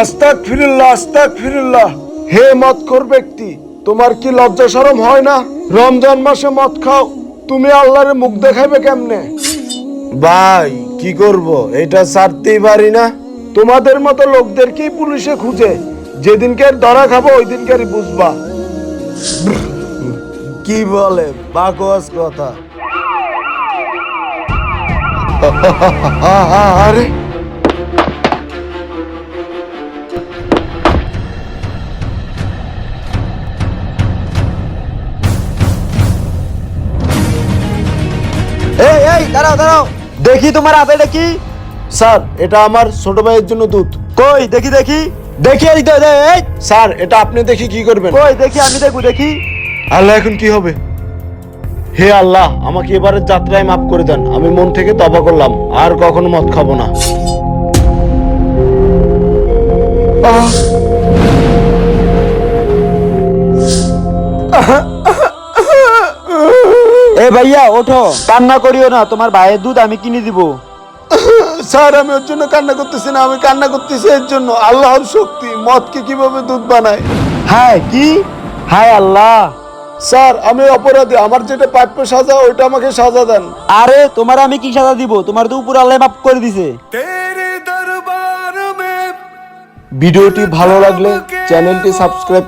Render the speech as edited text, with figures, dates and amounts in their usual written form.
আস্তাগফিরুল্লাহ আস্তাগফিরুল্লাহ। হে মদখোর ব্যক্তি, তোমার কি লজ্জা শরম হয় না? রমজান মাসে মদ খাও, তুমি আল্লাহরে মুখ দেখাবে কেমনে? ভাই কি করব, এটা ছাড়তেই পারি না। তোমাদের মতো লোকদেরকেই পুলিশে খুঁজে, যেদিনকে ধরা খাবো ওই দিনকারই বুঝবা। কি বলে বাকওয়াস কথা। আরে এই এই দাঁড়াও দাঁড়াও, দেখি তোমার হাতে এটা কি? স্যার, এটা আমার ছোট ভাইয়ের জন্য দুধ। কই দেখি দেখি দেখি, এই তো, এই স্যার, এটা আপনি দেখি কি করবেন? কই দেখি, আমি দেখবো দেখি। আল্লাহ, এখন কি হবে? হে আল্লাহ, আমাকে এবারের যাত্রায় মাফ করে দেন। আমি মন থেকে তওবা করলাম, আর কখনো মদ খাবো না। এ ভাইয়া ওঠো, কান্না করিও না, তোমার ভাইয়ের দুধ আমি কিনে দিব। স্যার, আমি ওর জন্য কান্না করতেছি না, আমি কান্না করতেছি এর জন্য, আল্লাহর শক্তি মদকে কিভাবে দুধ বানায়। হ্যাঁ কি? হায় আল্লাহ। স্যার, আমি অপরাধী, আমার যেটা প্রাপ্য সাজা ওইটা আমাকে সাজা দেন। আরে তোমার আমি কি সাজা দিব? তোমার তো উপর আল্লাহ মাফ করে দিছে। ভিডিওটি ভালো লাগলে চ্যানেলটি সাবস্ক্রাইব